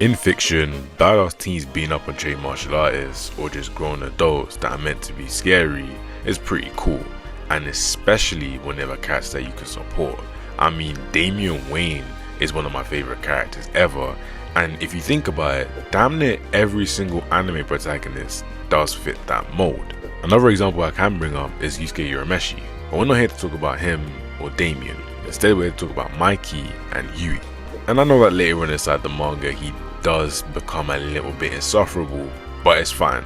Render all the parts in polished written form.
In fiction, badass teens beating up on trained martial artists or just grown adults that are meant to be scary is pretty cool, and especially when they have a character that you can support. I mean, Damian Wayne is one of my favorite characters ever, and if you think about it, damn near every single anime protagonist does fit that mold. Another example I can bring up is Yusuke Urameshi, but we're not here to talk about him or Damian. Instead, we're here to talk about Mikey and Huey. And I know that later on inside the manga he does become a little bit insufferable, but it's fine.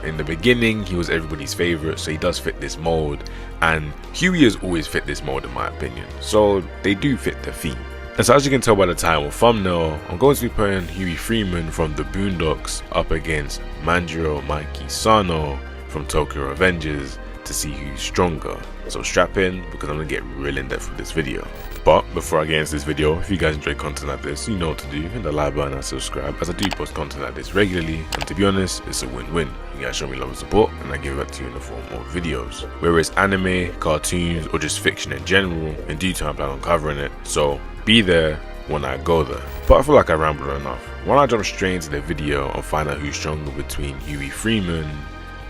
In the beginning he was everybody's favorite, so he does fit this mold, and Huey has always fit this mold in my opinion, so they do fit the theme. And so as you can tell by the title and thumbnail, I'm going to be putting Huey Freeman from the Boondocks up against Manjiro, Mikey, Sano from Tokyo Revengers to see who's stronger. So strap in, because I'm going to get real in depth with this video. But before I get into this video, if you guys enjoy content like this, you know what to do, hit the like button and subscribe, as I do post content like this regularly, and to be honest, it's a win-win. You guys show me love and support, and I give it back to you in the form of videos. Whether it's anime, cartoons, or just fiction in general, in due time I plan on covering it, so be there when I go there. But I feel like I rambled enough. Why don't I jump straight into the video and find out who's stronger between Huey Freeman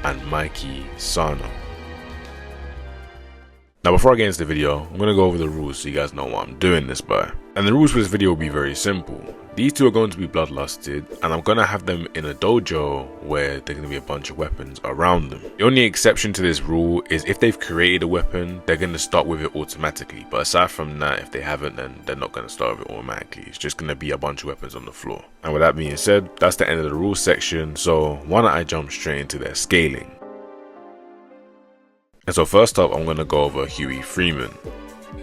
and Mikey Sano. Now before I get into the video, I'm going to go over the rules so you guys know what I'm doing this by. And the rules for this video will be very simple. These two are going to be bloodlusted, and I'm going to have them in a dojo where there are going to be a bunch of weapons around them. The only exception to this rule is if they've created a weapon, they're going to start with it automatically. But aside from that, if they haven't, then they're not going to start with it automatically. It's just going to be a bunch of weapons on the floor. And with that being said, that's the end of the rules section, so why don't I jump straight into their scaling. And so first up, I'm going to go over Huey Freeman.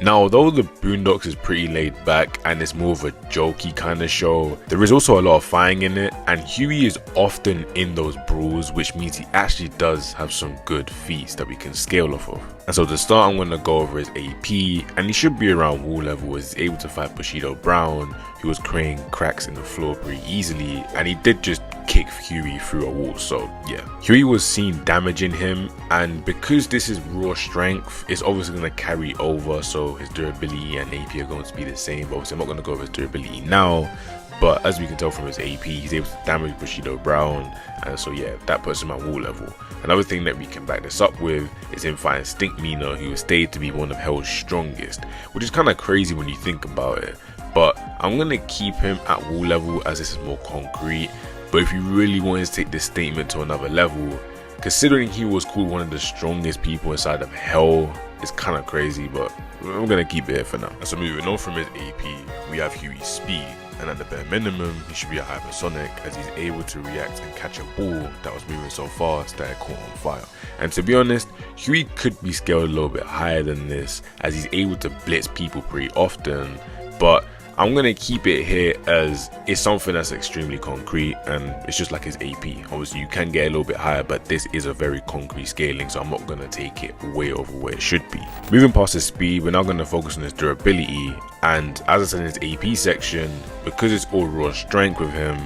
Now, although the Boondocks is pretty laid back and it's more of a jokey kind of show, there is also a lot of fighting in it, and Huey is often in those brawls, which means he actually does have some good feats that we can scale off of. And so to start, I'm going to go over his AP, and he should be around wall level as he's able to fight Bushido Brown, who was creating cracks in the floor pretty easily, and he did just kick Huey through a wall, so yeah. Huey was seeing damage in him, and because this is raw strength, it's obviously going to carry over, so his durability and AP are going to be the same. But obviously I'm not going to go over his durability now, but as we can tell from his AP, he's able to damage Bushido Brown, and so yeah, that puts him at wall level. Another thing that we can back this up with is him fighting Stink Mina, who is stated to be one of Hell's strongest, which is kind of crazy when you think about it, but I'm going to keep him at wall level as this is more concrete. But if you really wanted to take this statement to another level, considering he was called one of the strongest people inside of Hell, it's kind of crazy, but I'm going to keep it here for now. And so moving on from his AP, we have Huey's speed, and at the bare minimum, he should be a hypersonic as he's able to react and catch a ball that was moving so fast that it caught on fire. And to be honest, Huey could be scaled a little bit higher than this as he's able to blitz people pretty often, but I'm going to keep it here as it's something that's extremely concrete, and it's just like his AP. Obviously you can get a little bit higher, but this is a very concrete scaling, so I'm not going to take it way over where it should be. Moving past his speed, we're now going to focus on his durability, and as I said in his AP section, because it's all raw strength with him,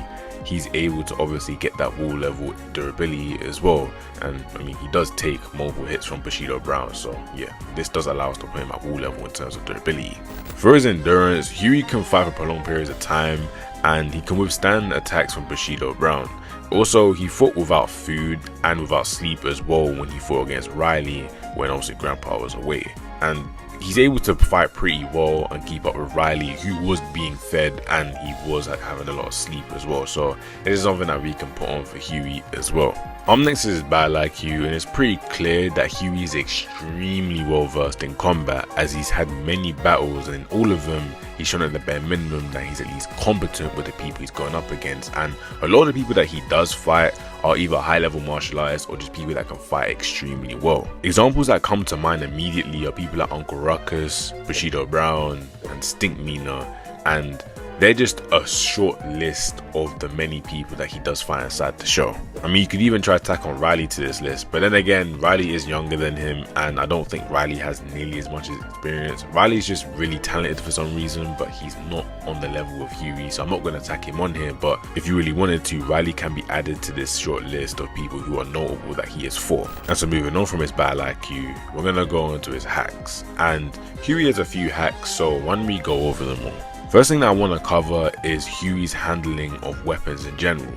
he's able to obviously get that wall level durability as well. And I mean, he does take multiple hits from Bushido Brown, so yeah, this does allow us to put him at wall level in terms of durability. For his endurance, Huey can fight for prolonged periods of time, and he can withstand attacks from Bushido Brown. Also, he fought without food and without sleep as well when he fought against Riley when obviously Grandpa was away. And he's able to fight pretty well and keep up with Riley, who was being fed and he was having a lot of sleep as well. So this is something that we can put on for Huey as well. Next is his battle IQ, and it's pretty clear that Huey is extremely well versed in combat as he's had many battles, and in all of them he's shown at the bare minimum that he's at least competent with the people he's going up against. And a lot of the people that he does fight are either high level martial artists or just people that can fight extremely well. Examples that come to mind immediately are people like Uncle Ruckus, Bushido Brown, and Stink Mina, and they're just a short list of the many people that he does fight inside the show. I mean, you could even try to tack on Riley to this list, but then again, Riley is younger than him, and I don't think Riley has nearly as much experience. Riley's just really talented for some reason, but he's not on the level of Huey, so I'm not going to tack him on here. But if you really wanted to, Riley can be added to this short list of people who are notable that he is for. And so moving on from his battle IQ, we're going to go into his hacks, and Huey has a few hacks, so why don't we go over them all. First thing that I want to cover is Huey's handling of weapons in general.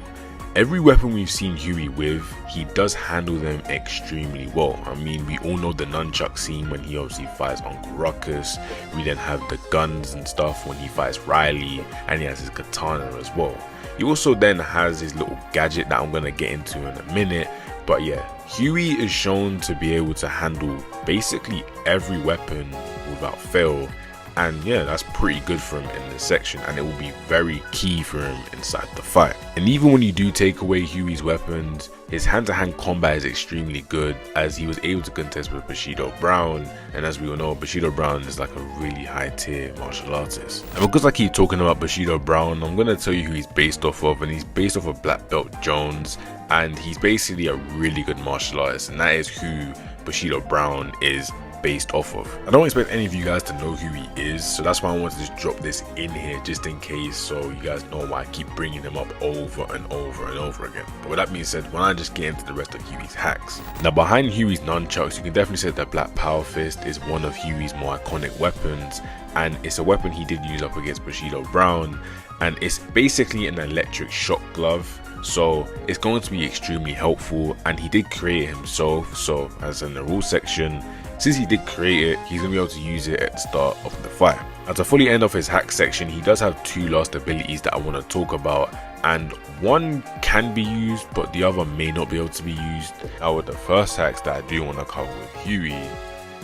Every weapon we've seen Huey with, he does handle them extremely well. I mean, we all know the nunchuck scene when he obviously fights Uncle Ruckus. We then have the guns and stuff when he fights Riley, and he has his katana as well. He also then has his little gadget that I'm going to get into in a minute. But yeah, Huey is shown to be able to handle basically every weapon without fail. And yeah, that's pretty good for him in this section, and it will be very key for him inside the fight. And even when you do take away Huey's weapons, his hand-to-hand combat is extremely good, as he was able to contest with Bushido Brown, and as we all know, Bushido Brown is like a really high tier martial artist. And because I keep talking about Bushido Brown, I'm going to tell you who he's based off of, and he's based off of Black Belt Jones, and he's basically a really good martial artist, and that is who Bushido Brown is based off of. I don't expect any of you guys to know who he is, so that's why I want to just drop this in here just in case, so you guys know why I keep bringing him up over and over and over again. But with that being said, when I just get into the rest of Huey's hacks. Now behind Huey's nunchucks, you can definitely say that Black Power Fist is one of Huey's more iconic weapons, and it's a weapon he did use up against Bushido Brown, and it's basically an electric shock glove. So it's going to be extremely helpful, and he did create it himself, so as in the rules section, since he did create it, he's going to be able to use it at the start of the fight. Now to fully end off his hack section, he does have two last abilities that I want to talk about, and one can be used but the other may not be able to be used. Now with the first hacks that I do want to cover with Huey,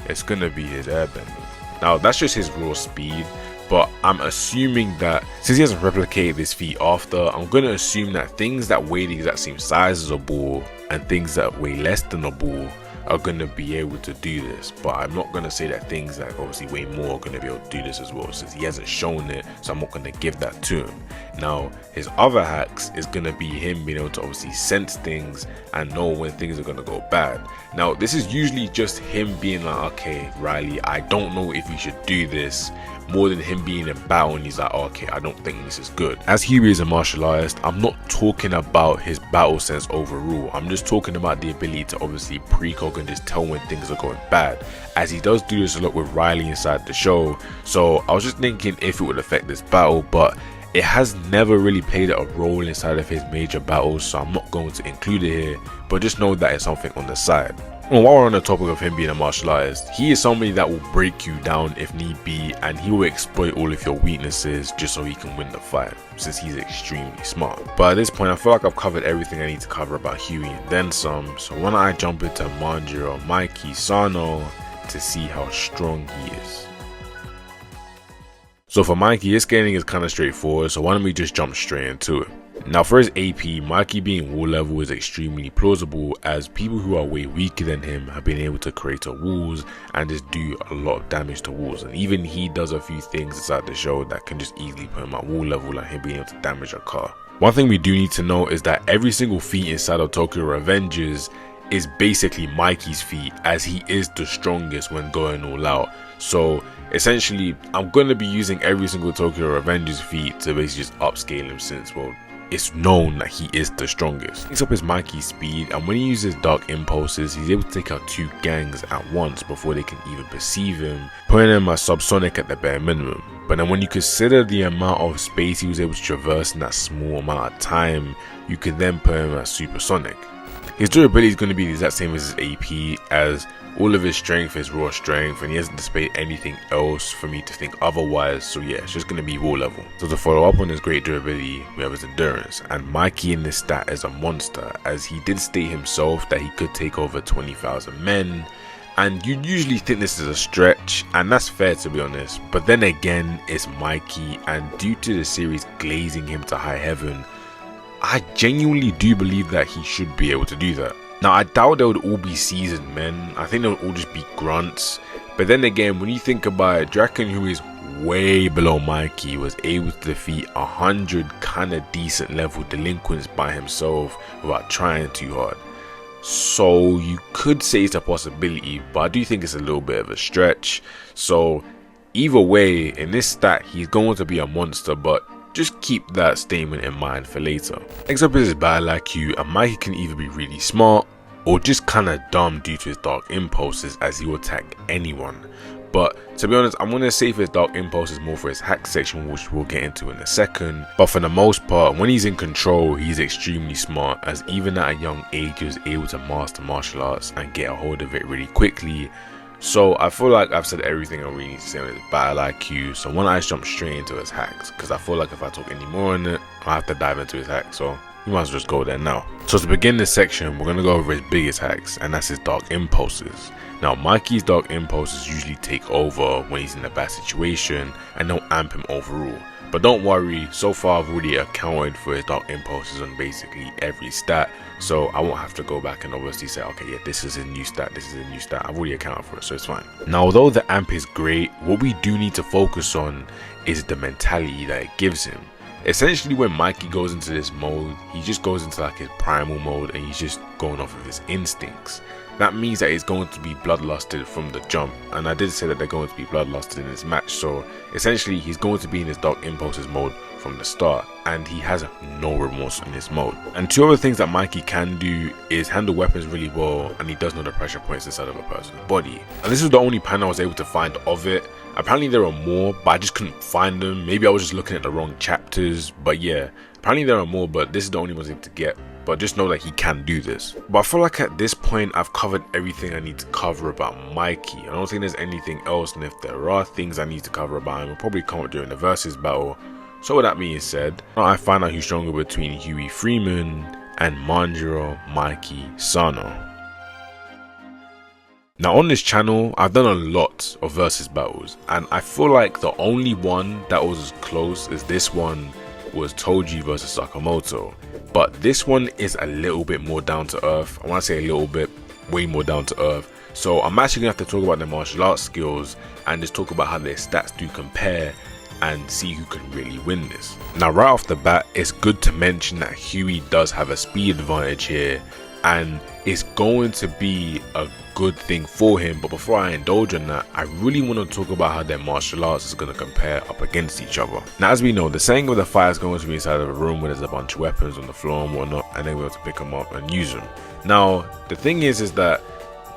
it's going to be his airbending. Now that's just his raw speed, but I'm assuming that since he hasn't replicated this feat after, I'm going to assume that things that weigh the exact same size as a ball and things that weigh less than a ball are going to be able to do this. But I'm not going to say that things that obviously weigh more are going to be able to do this as well, since he hasn't shown it, so I'm not going to give that to him. Now his other hacks is going to be him being able to obviously sense things and know when things are going to go bad. Now this is usually just him being like, okay Riley, I don't know if you should do this, more than him being in battle and he's like, oh, okay, I don't think this is good. As Huey is a martial artist, I'm not talking about his battle sense overall. I'm just talking about the ability to obviously precog and just tell when things are going bad, as he does do this a lot with Riley inside the show. So I was just thinking if it would affect this battle, but it has never really played a role inside of his major battles, so I'm not going to include it here, but just know that it's something on the side. Well, while we're on the topic of him being a martial artist, he is somebody that will break you down if need be, and he will exploit all of your weaknesses just so he can win the fight, since he's extremely smart. But at this point, I feel like I've covered everything I need to cover about Huey and then some, so why don't I jump into Manjiro, Mikey, Sano to see how strong he is. So for Mikey, his scaling is kind of straightforward, so why don't we just jump straight into it. Now for his AP, Mikey being wall level is extremely plausible, as people who are way weaker than him have been able to create walls and just do a lot of damage to walls, and even he does a few things inside the show that can just easily put him at wall level, like him being able to damage a car. One thing we do need to know is that every single feat inside of Tokyo Revengers is basically Mikey's feat, as he is the strongest when going all out. So essentially I'm going to be using every single Tokyo Revengers feat to basically just upscale him, since, well, it's known that he is the strongest. Picks up his Mikey speed, and when he uses dark impulses, he's able to take out two gangs at once before they can even perceive him, putting him as subsonic at the bare minimum. But then when you consider the amount of space he was able to traverse in that small amount of time, you can then put him as supersonic. His durability is going to be the exact same as his AP, as all of his strength is raw strength, and he hasn't displayed anything else for me to think otherwise, so yeah, it's just going to be wall level. So to follow up on his great durability, we have his endurance, and Mikey in this stat is a monster, as he did state himself that he could take over 20,000 men, and you'd usually think this is a stretch, and that's fair to be honest, but then again, it's Mikey, and due to the series glazing him to high heaven, I genuinely do believe that he should be able to do that. Now I doubt they would all be seasoned men, I think they would all just be grunts, but then again, when you think about it, Draken, who is way below Mikey, was able to defeat 100 kinda decent level delinquents by himself without trying too hard. So you could say it's a possibility, but I do think it's a little bit of a stretch. So either way, in this stat he's going to be a monster, but just keep that statement in mind for later. Next up is his battle IQ, and Mikey can either be really smart or just kinda dumb due to his dark impulses, as he will attack anyone. But to be honest, I'm going to save his Dark Impulses more for his hack section, which we'll get into in a second. But for the most part, when he's in control, he's extremely smart, as even at a young age he was able to master martial arts and get a hold of it really quickly. So I feel like I've said everything I really need to say on his battle IQ, so why don't I jump straight into his hacks, because I feel like if I talk any more on it, I'll have to dive into his hacks, so you might as well just go there now. So to begin this section, we're going to go over his biggest hacks, and that's his Dark Impulses. Now, Mikey's Dark Impulses usually take over when he's in a bad situation and don't amp him overall. But don't worry, so far I've already accounted for his Dark Impulses on basically every stat, so I won't have to go back and obviously say, okay, yeah, this is a new stat, this is a new stat. I've already accounted for it, so it's fine. Now, although the amp is great, what we do need to focus on is the mentality that it gives him. Essentially, when Mikey goes into this mode, he just goes into like his primal mode and he's just going off of his instincts. That means that he's going to be bloodlusted from the jump, and I did say that they're going to be bloodlusted in this match, so essentially he's going to be in his Dark Impulses mode from the start, and he has no remorse in this mode. And two other things that Mikey can do is handle weapons really well, and he does know the pressure points inside of a person's body. And this is the only panel I was able to find of it. Apparently there are more, but I just couldn't find them. Maybe I was just looking at the wrong chapters, but yeah, apparently there are more, but this is the only one I was able to get. But just know that he can do this. But I feel like at this point I've covered everything I need to cover about Mikey. I don't think there's anything else, and if there are things I need to cover about him, we'll probably come up during the versus battle. So with that being said, I find out who's stronger between Huey Freeman and Manjiro, Mikey, Sano. Now on this channel, I've done a lot of versus battles, and I feel like the only one that was as close as this one was Toji versus Sakamoto. But this one is a little bit more down to earth. I want to say a little bit, way more down to earth. So I'm actually going to have to talk about their martial arts skills and just talk about how their stats do compare and see who can really win this. Now right off the bat, it's good to mention that Huey does have a speed advantage here, and it's going to be a good thing for him. But before I indulge in that, I really want to talk about how their martial arts is going to compare up against each other. Now as we know, the saying of the fight is going to be inside of a room where there's a bunch of weapons on the floor and whatnot, and then we're able to pick them up and use them. Now the thing is that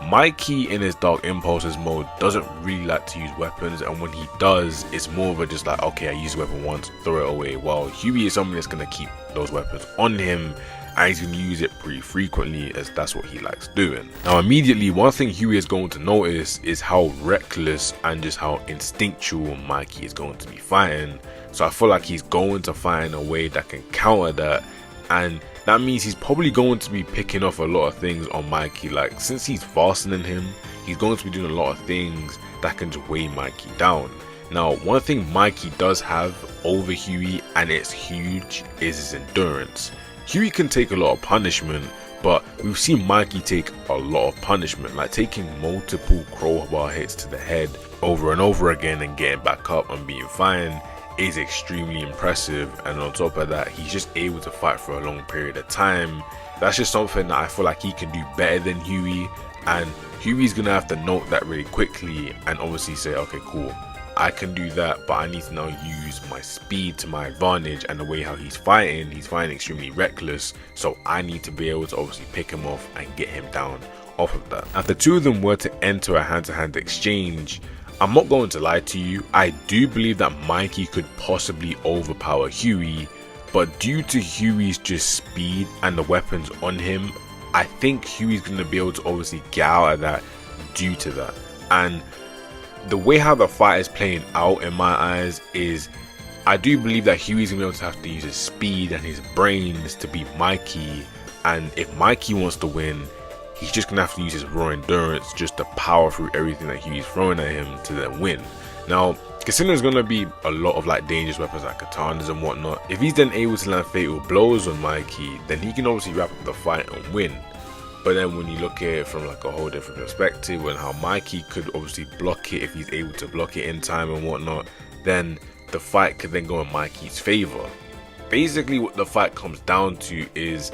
Mikey in his Dark Impulses mode doesn't really like to use weapons, and when he does, it's more of a just like, okay, I use a weapon once, throw it away, while Huey is somebody that's going to keep those weapons on him, and he's going to use it pretty frequently, as that's what he likes doing. Now immediately, one thing Huey is going to notice is how reckless and just how instinctual Mikey is going to be fighting. So I feel like he's going to find a way that can counter that, and that means he's probably going to be picking off a lot of things on Mikey. Like, since he's faster than him, he's going to be doing a lot of things that can just weigh Mikey down. Now, one thing Mikey does have over Huey, and it's huge, is his endurance. Huey can take a lot of punishment, but we've seen Mikey take a lot of punishment, like taking multiple crowbar hits to the head over and over again and getting back up and being fine is extremely impressive. And on top of that, he's just able to fight for a long period of time. That's just something that I feel like he can do better than Huey, and Huey's gonna have to note that really quickly and obviously say, okay, cool, I can do that, but I need to now use my speed to my advantage. And the way how he's fighting extremely reckless, so I need to be able to obviously pick him off and get him down off of that. If the two of them were to enter a hand-to-hand exchange, I'm not going to lie to you, I do believe that Mikey could possibly overpower Huey, but due to Huey's just speed and the weapons on him, I think Huey's going to be able to obviously get out of that due to that. And the way how the fight is playing out in my eyes is, I do believe that Huey's going to be able to have to use his speed and his brains to beat Mikey, and if Mikey wants to win, he's just gonna have to use his raw endurance just to power through everything that Huey's throwing at him to then win. Now, considering there's gonna be a lot of like dangerous weapons like katanas and whatnot, if he's then able to land fatal blows on Mikey, then he can obviously wrap up the fight and win. But then when you look at it from like a whole different perspective, and how Mikey could obviously block it if he's able to block it in time and whatnot, then the fight could then go in Mikey's favor. Basically what the fight comes down to is,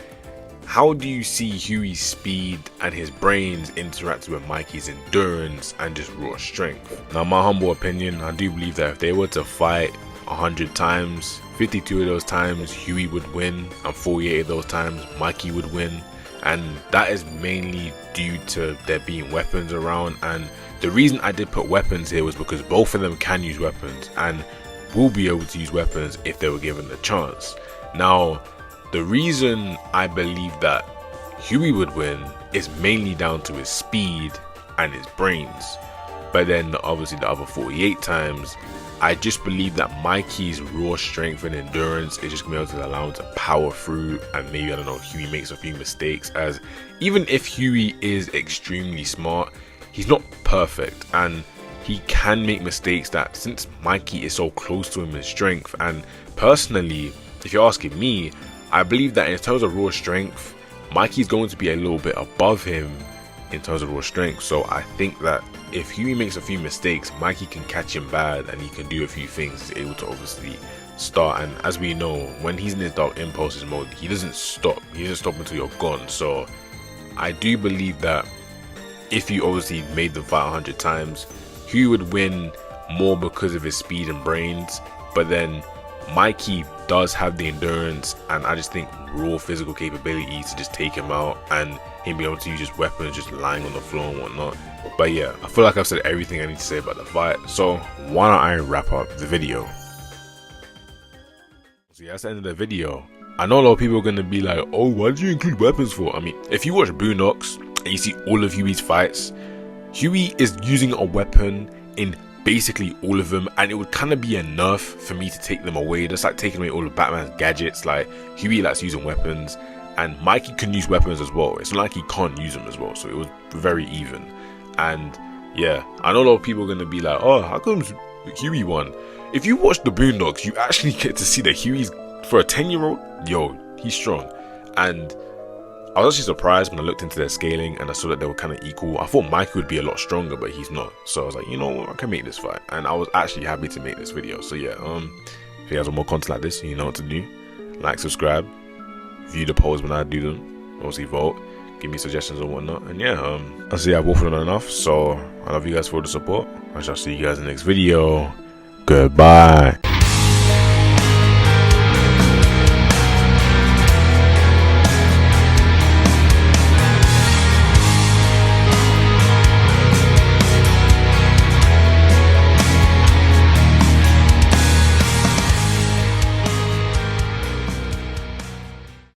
how do you see Huey's speed and his brains interact with Mikey's endurance and just raw strength? Now, in my humble opinion, I do believe that if they were to fight 100 times, 52 of those times Huey would win, and 48 of those times Mikey would win. and that is mainly due to there being weapons around. And the reason I did put weapons here was because both of them can use weapons and will be able to use weapons if they were given the chance. Now, the reason I believe that Huey would win is mainly down to his speed and his brains, but then obviously the other 48 times, I just believe that Mikey's raw strength and endurance is just going to be able to allow him to power through, and maybe, I don't know, Huey makes a few mistakes, as even if Huey is extremely smart, he's not perfect, and he can make mistakes that, since Mikey is so close to him in strength, and personally, if you're asking me, I believe that in terms of raw strength, Mikey's going to be a little bit above him in terms of raw strength. So I think that if Huey makes a few mistakes, Mikey can catch him bad and he can do a few things. He's able to obviously start, and as we know, when he's in his dark impulses mode, he doesn't stop until you're gone. So I do believe that if you obviously made them fight 100 times, Huey would win more because of his speed and brains, but then Mikey does have the endurance and I just think raw physical capability to just take him out, and him being able to use his weapons just lying on the floor and whatnot. But yeah, I feel like I've said everything I need to say about the fight, so why don't I wrap up the video. So yeah, that's the end of the video. I know a lot of people are going to be like, oh, why did you include weapons for? I mean, if you watch Boondocks and you see all of Huey's fights, Huey is using a weapon in basically all of them, and it would kind of be enough for me to take them away. Just like taking away all of Batman's gadgets, like Huey likes using weapons, and Mikey can use weapons as well. It's not like he can't use them as well, so it was very even. And yeah, I know a lot of people are going to be like, oh, how come Huey won? If you watch the Boondocks, you actually get to see that Huey's, for a 10-year-old, yo, he's strong. And I was actually surprised when I looked into their scaling and I saw that they were kind of equal. I thought Mikey would be a lot stronger, but he's not. So I was like, you know what, I can make this fight. And I was actually happy to make this video. So yeah, if you guys want more content like this, you know what to do. Like, subscribe, view the polls when I do them, obviously vote, give me suggestions and whatnot. And yeah, I see I've waffled on enough. So I love you guys for the support. I shall see you guys in the next video. Goodbye.